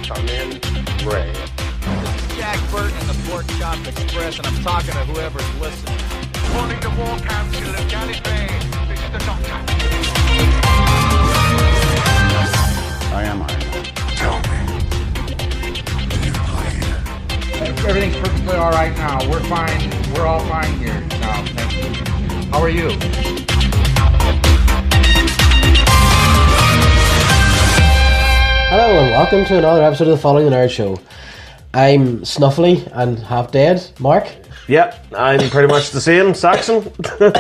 Come in, Ray. This is Jack Burton in the Pork Chop Express, and I'm talking to whoever's listening. Calling the War Council of Gallifrey. This is the Doctor. I am Iron Man. Tell me. Do you bleed? Everything's perfectly all right now. We're fine. We're all fine here now. Thank you. How are you? Hello and welcome to another episode of the Following the Nerd Show. I'm snuffly and half dead, Mark. Yep, I'm pretty much the same, Saxon. I'm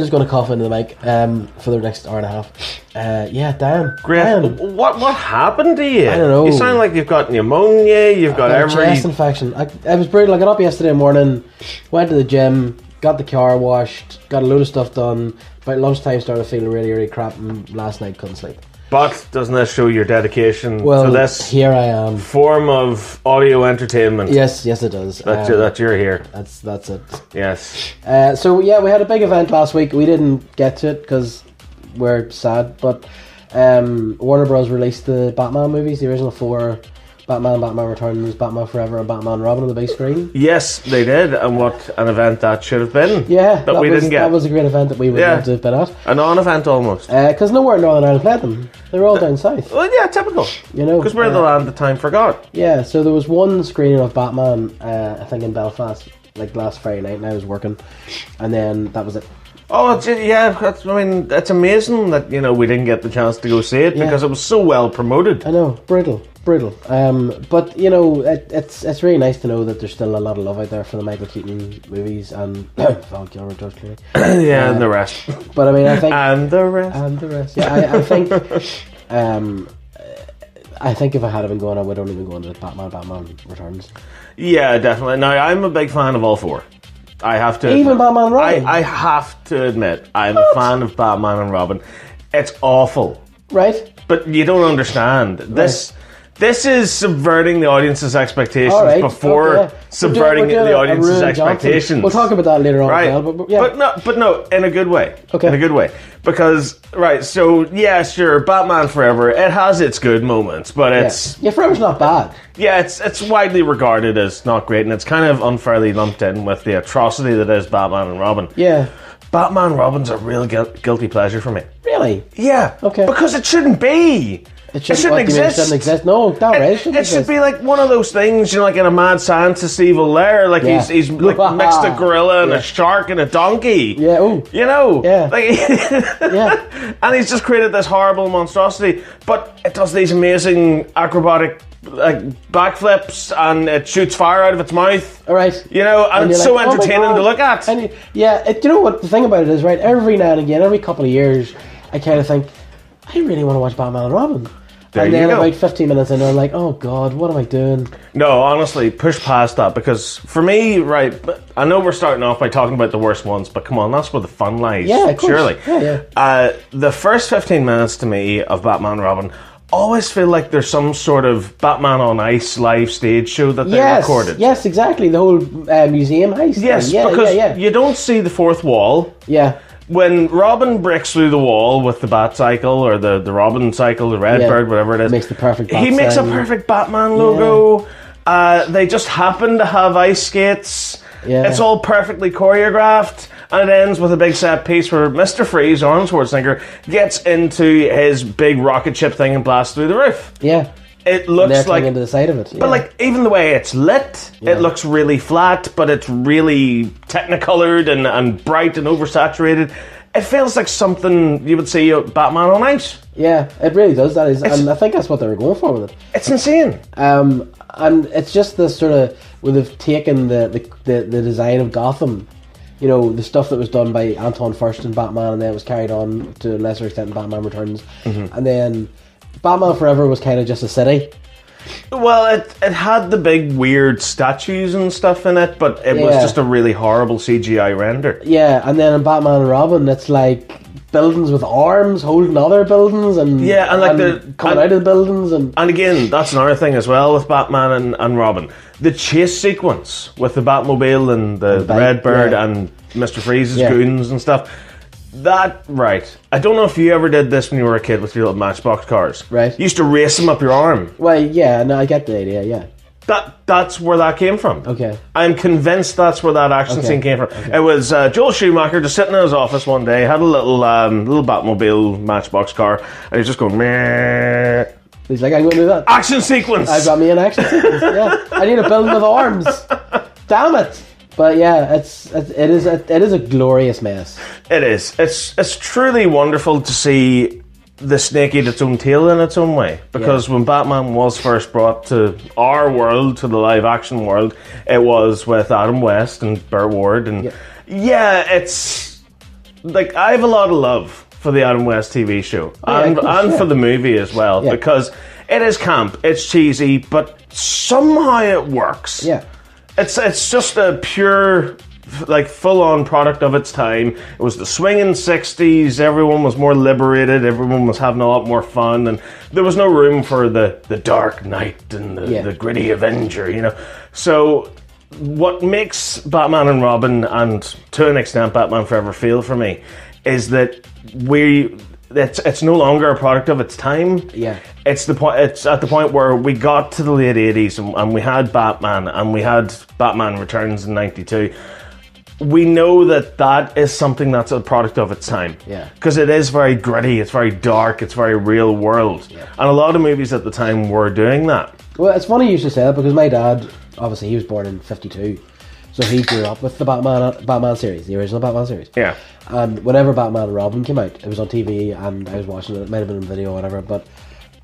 just going to cough into the mic for the next hour and a half. Dan. Great. Dan. What happened to you? I don't know. You sound like you've got pneumonia, you've got a chest infection. It was brutal. I got up yesterday morning, went to the gym, got the car washed, got a load of stuff done. By lunchtime started feeling really crap, and last night couldn't sleep. But doesn't this show your dedication to this here I am. form of audio entertainment? Yes, it does. That you're here. That's it. Yes. We had a big event last week. We didn't get to it because we're sad, but Warner Bros. Released the Batman movies, the original 4, Batman Returns, Batman Forever, and Batman and Robin on the big screen. Yes, they did, and what an event that should have been. Yeah, but we didn't get. That was a great event that we would love to have been at. A non-event almost. Because nowhere in Northern Ireland played them. They were all down south. Well, yeah, typical. You know, because we're the land that time forgot. Yeah, so there was one screening of Batman, I think in Belfast, like last Friday night, and I was working, and then that was it. Oh, it's amazing that we didn't get the chance to go see it because it was so well promoted. I know, brutal. But it's really nice to know that there's still a lot of love out there for the Michael Keaton movies and Val Kilmer, George Clooney. And the rest. But I mean, I think and the rest. Yeah, I think if I had been going, I would only been going to Batman Returns. Yeah, definitely. Now I'm a big fan of all 4. I have to even Batman and Robin. I have to admit I'm a fan of Batman and Robin. It's awful, right? But you don't understand this. This is subverting the audience's expectations before subverting the audience's expectations. We'll talk about that later on. Right. But no, in a good way. Okay. In a good way. Because, so, yeah, sure, Batman Forever, it has its good moments, but it's... Yeah, Forever's not bad. Yeah, it's widely regarded as not great, and it's kind of unfairly lumped in with the atrocity that is Batman and Robin. Yeah. Batman and Robin's a real guilty pleasure for me. Really? Yeah. Okay. Because it shouldn't be. It shouldn't exist. It shouldn't exist. No, not right. It should be like one of those things, like in a mad scientist evil lair. Like he's like mixed a gorilla and a shark and a donkey. Yeah. Ooh. Yeah. Like, yeah. And he's just created this horrible monstrosity, but it does these amazing acrobatic backflips and it shoots fire out of its mouth. All right. And it's so entertaining to look at. And you know what the thing about it is, right? Every now and again, every couple of years, I kind of think, I really want to watch Batman and Robin. There and then you go. about 15 minutes in, I'm like, oh God, what am I doing? No, honestly, push past that, because for me, right, I know we're starting off by talking about the worst ones, but come on, that's where the fun lies. Yeah, of course. Surely. Yeah. The first 15 minutes to me of Batman and Robin always feel like there's some sort of Batman on Ice live stage show that they recorded. Yes, exactly. The whole museum heist thing. Yes, because you don't see the fourth wall. Yeah. When Robin breaks through the wall with the Bat Cycle or the Robin Cycle, the Red Bird, whatever it is, makes the perfect he makes a perfect Batman logo. They just happen to have ice skates. Yeah. It's all perfectly choreographed, and it ends with a big set piece where Mr. Freeze, Arnold Schwarzenegger, gets into his big rocket ship thing and blasts through the roof. Yeah. It looks like into the side of it. Yeah. But like even the way it's lit, it looks really flat, but it's really technicolored and bright and oversaturated. It feels like something you would see Batman on Ice. Yeah, it really does. And I think that's what they were going for with it. It's insane. And it's just this sort of where they've taken the design of Gotham, the stuff that was done by Anton Furst in Batman, and then it was carried on to a lesser extent in Batman Returns, and then Batman Forever was kind of just a city. Well, it had the big weird statues and stuff in it, but it was just a really horrible CGI render. Yeah, and then in Batman and Robin, it's like buildings with arms holding other buildings, and coming out of the buildings, and again, that's another thing as well with Batman and Robin. The chase sequence with the Batmobile and the Red Bird and Mr. Freeze's goons and stuff. Right. I don't know if you ever did this when you were a kid with your little Matchbox cars. Right. You used to race them up your arm. Well, yeah, no, I get the idea, yeah. That's where that came from. Okay. I'm convinced that's where that action scene came from. Okay. It was Joel Schumacher just sitting in his office one day, had a little Batmobile Matchbox car, and he's just going, meh. He's like, I'm going to do that. Action sequence! I've got me an action sequence, yeah. I need a building with arms. Damn it. But yeah, it is a glorious mess. It is. It's truly wonderful to see the snake eat its own tail in its own way, because when Batman was first brought to our world, to the live action world, it was with Adam West and Burt Ward, and it's like, I have a lot of love for the Adam West TV show and for the movie as well, because it is camp, it's cheesy, but somehow it works. It's just a pure, like, full-on product of its time. It was the swinging 60s, everyone was more liberated, everyone was having a lot more fun, and there was no room for the Dark Knight and the gritty Avenger, you know. So what makes Batman and Robin, and to an extent Batman Forever, feel for me, is that it's no longer a product of its time. It's at the point where we got to the late 80s and we had Batman, and we had Batman Returns in 92. We know that is something that's a product of its time. Because it is very gritty, it's very dark, it's very real world. And a lot of movies at the time were doing that. Well, it's funny you should say that, because my dad, obviously, he was born in 52. So he grew up with the Batman series, the original Batman series. And whenever Batman and Robin came out, it was on TV, and I was watching it. It might have been on video or whatever,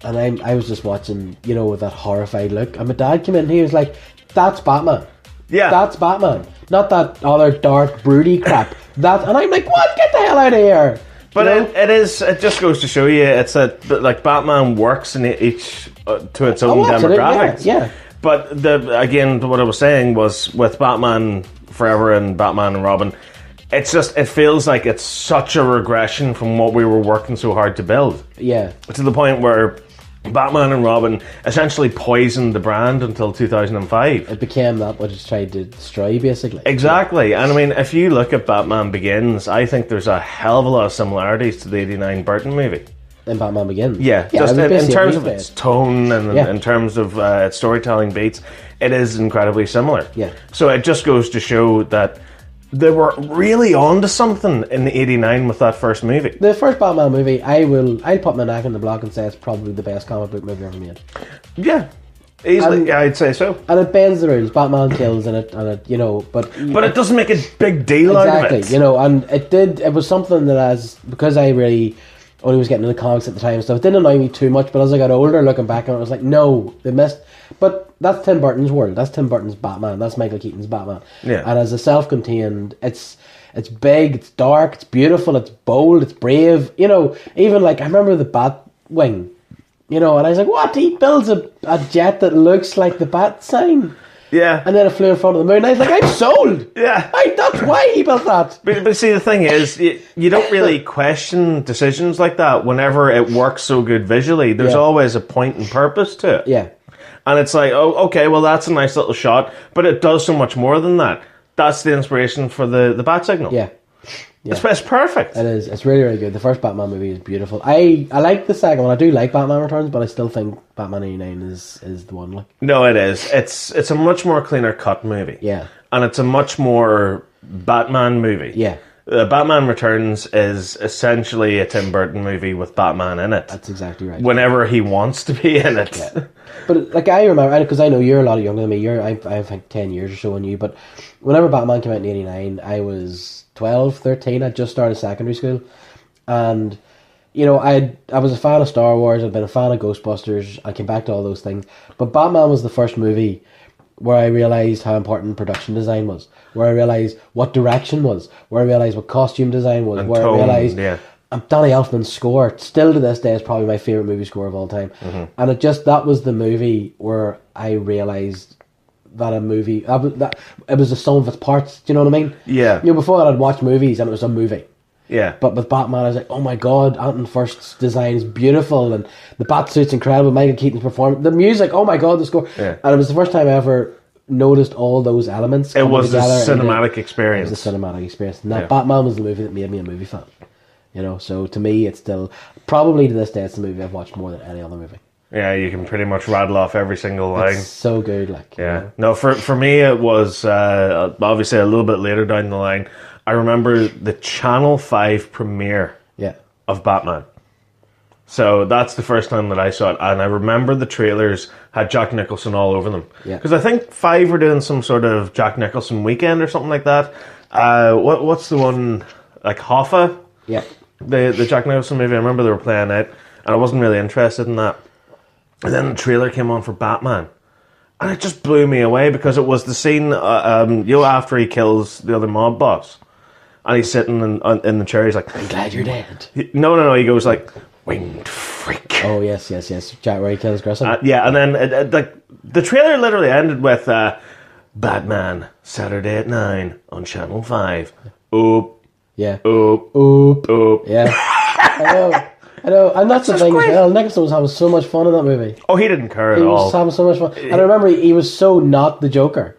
and I was just watching, you know, with that horrified look. And my dad came in and he was like, "That's Batman. That's Batman. Not that other dark, broody crap." And I'm like, "What? Get the hell out of here!" But it just goes to show you, it's like Batman works in each to its own demographics. But again, what I was saying was, with Batman Forever and Batman and Robin, it feels like it's such a regression from what we were working so hard to build. To the point where Batman and Robin essentially poisoned the brand until 2005. It became that what it's tried to destroy, basically. Exactly. And I mean, if you look at Batman Begins, I think there's a hell of a lot of similarities to the 89 Burton movie. In Batman Begins? Just in terms of its tone and in terms of its storytelling beats, it is incredibly similar. So it just goes to show that they were really on to something in the 89 with that first movie. The first Batman movie, I'll put my neck in the block and say it's probably the best comic book movie ever made. Easily, I'd say so. And it bends the rules. Batman kills in it, and it, you know, but it doesn't make a big deal out of it. Exactly, you know, and it was something that, because I really only was getting into comics at the time and stuff, it didn't annoy me too much, but as I got older, looking back on it, I was like, no, they missed. But that's Tim Burton's world. That's Tim Burton's Batman. That's Michael Keaton's Batman. And as a self-contained, it's big, it's dark, it's beautiful, it's bold, it's brave. You know, even like, I remember the Batwing, you know, and I was like, what? He builds a jet that looks like the Bat sign. And then it flew in front of the moon. I was like, I'm sold. That's why he built that. But see, the thing is, you don't really question decisions like that whenever it works so good visually. There's always a point and purpose to it. And it's like, oh, okay, well, that's a nice little shot, but it does so much more than that. That's the inspiration for the bat signal. It's perfect. It is. It's really, really good. The first Batman movie is beautiful. I like the second one. I do like Batman Returns, but I still think Batman 89 is the one. Like, no, it is. It's a much more cleaner cut movie. And it's a much more Batman movie. Batman Returns is essentially a Tim Burton movie with Batman in it. That's exactly right. Whenever he wants to be in it. But like, I remember, because I know you're a lot younger than me. I think 10 years or so on you. But whenever Batman came out in 89, I was 12, 13. I'd just started secondary school. And, you know, I was a fan of Star Wars. I'd been a fan of Ghostbusters. I came back to all those things. But Batman was the first movie where I realised how important production design was, where I realised what direction was, where I realised what costume design was, and where tone, I realised Danny Elfman's score, still to this day, is probably my favourite movie score of all time. And that was the movie where I realised that a movie, that it was the sum of its parts, do you know what I mean? You know, before that I'd watched movies and it was a movie. But with Batman, I was like, oh my god, Anton Furst's design is beautiful, and the Batsuit's incredible, Michael Keaton's performance, the music, oh my god, the score. And it was the first time I ever noticed all those elements. It was a cinematic experience. It was a cinematic experience. And that Batman was the movie that made me a movie fan. You know, so to me, it's still probably to this day, it's the movie I've watched more than any other movie. Yeah, you can pretty much rattle off every single line. It's so good, like. Yeah. You know? No, for me, it was obviously a little bit later down the line. I remember the Channel 5 premiere Yeah. of Batman. So that's the first time that I saw it. And I remember the trailers had Jack Nicholson all over them. Yeah. Because I think 5 were doing some sort of Jack Nicholson weekend or something like that. What's the one, like Hoffa? Yeah. The Jack Nicholson movie. I remember they were playing it. And I wasn't really interested in that. And then the trailer came on for Batman. And it just blew me away because it was the scene, after he kills the other mob boss. And he's sitting in the chair. He's like, I'm glad you're dead. No. He goes like, winged freak. Oh, yes. Jack Ray kills Grissom. Yeah, and then the trailer literally ended with Batman, Saturday at 9 on Channel 5. Oop. Yeah. Oop. Oop. Oop. Yeah. I know. And that's the thing as well. Nicholson was having so much fun in that movie. Oh, he didn't care at He all. was having so much fun. And I remember he was so not the Joker.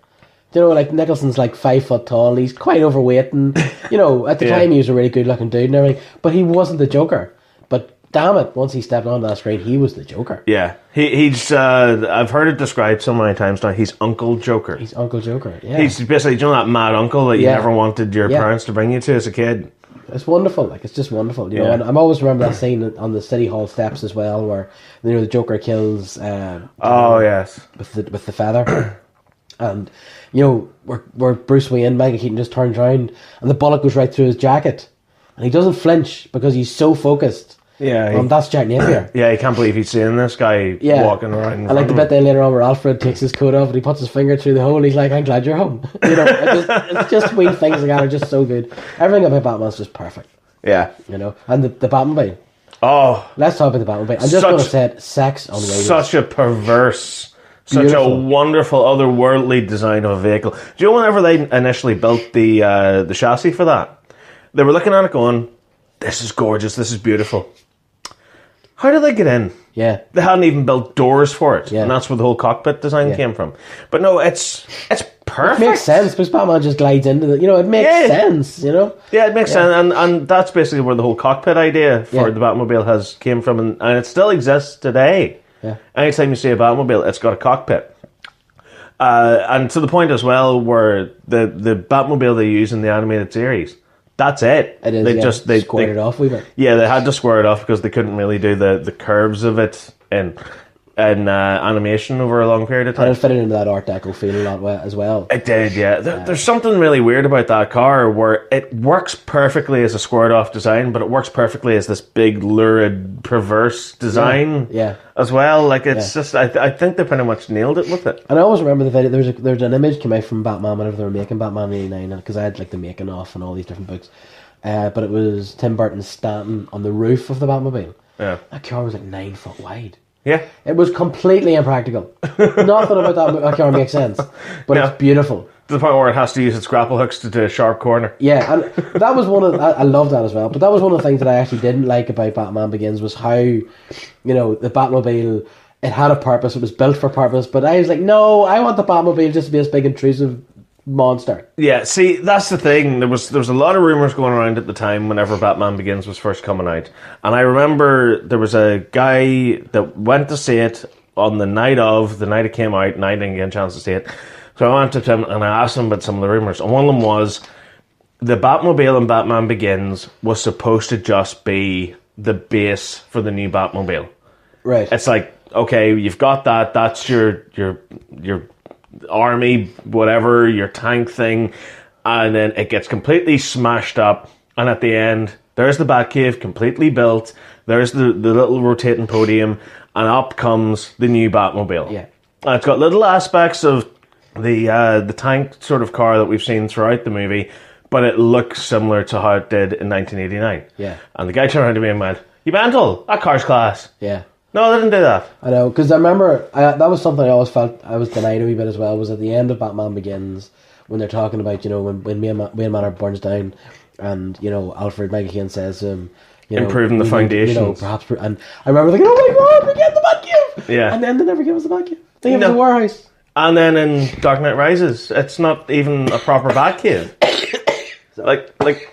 You know, like Nicholson's like 5 foot tall and he's quite overweight and, you know, at the time he was a really good looking dude and everything. But he wasn't the Joker. But damn it, once he stepped on that screen, he was the Joker. Yeah. He's, I've heard it described so many times now, he's Uncle Joker. He's Uncle Joker, yeah. He's basically, you know, that mad uncle that you never wanted your parents to bring you to as a kid. It's wonderful, like, it's just wonderful, you know, and I always remember that scene on the City Hall steps as well, where, you know, the Joker kills, yes. with the feather, and, you know, where Bruce Wayne, Michael Keaton just turns around, and the bullet goes right through his jacket, and he doesn't flinch, because he's so focused. Yeah. That's Jack Napier. Yeah, he can't believe he's seeing this guy walking around. I like the bit then later on where Alfred takes his coat off and he puts his finger through the hole and he's like, I'm glad you're home. You know, it's just wee things like that are just so good. Everything about Batman's just perfect. Yeah. You know, and the Batmobile. Oh. Let's talk about the Batmobile. I'm just going to say it, sex on radio. Such a perverse, Beautiful. such a wonderful, otherworldly design of a vehicle. Do you know whenever they initially built the chassis for that, they were looking at it going, this is gorgeous, this is beautiful. How did they get in? Yeah. They hadn't even built doors for it. Yeah. And that's where the whole cockpit design came from. But no, it's perfect. It makes sense because Batman just glides into the, you know, it makes sense, you know? Yeah, it makes sense. And that's basically where the whole cockpit idea for the Batmobile came from. And it still exists today. Yeah. Anytime you see a Batmobile, it's got a cockpit. And to the point as well where the Batmobile they use in the animated series, that's it. It is, they squared it off a wee bit. Yeah, they had to square it off because they couldn't really do the curves of it in animation over a long period of time. And it fitted into that Art Deco feel a lot as well. It did, yeah. There's something really weird about that car where it works perfectly as a squared off design, but it works perfectly as this big, lurid, perverse design as well. Like, it's just, I think they pretty much nailed it with it. And I always remember the video, there's an image came out from Batman whenever they were making Batman in '89, because I had like the making of and all these different books. But it was Tim Burton standing on the roof of the Batmobile. Yeah. That car was like 9 foot wide. Yeah. It was completely impractical. Nothing about that car makes sense, but it's beautiful. To the point where it has to use its grapple hooks to do a sharp corner. Yeah, and that was one of I love that as well. But that was one of the things that I actually didn't like about Batman Begins was how, you know, the Batmobile, it had a purpose, it was built for purpose. But I was like, no, I want the Batmobile just to be this big intrusive monster. Yeah, see, that's the thing. There was a lot of rumours going around at the time whenever Batman Begins was first coming out. And I remember there was a guy that went to see it on the night it came out, and I didn't get a chance to see it. So I went to him and I asked him about some of the rumours. And one of them was the Batmobile in Batman Begins was supposed to just be the base for the new Batmobile. Right. It's like, okay, you've got that, that's your army, whatever, your tank thing, and then it gets completely smashed up, and at the end, there's the Batcave completely built, there's the little rotating podium, and up comes the new Batmobile. Yeah. And it's got little aspects of the tank sort of car that we've seen throughout the movie, but it looks similar to how it did in 1989. Yeah. And the guy turned around to me and went, "You mental? That car's class." Yeah. No, they didn't do that. I know, because I remember that was something I always felt I was denied a wee bit as well, was at the end of Batman Begins, when they're talking about, you know, when Wayne Manor burns down, and, you know, Alfred, Michael Caine says to him, you know, improving the foundations. You know, perhaps, and I remember thinking, oh my god, we get the Batcave! Yeah. And then they never give us the Batcave. They give us a warehouse. And then in Dark Knight Rises, it's not even a proper Batcave. like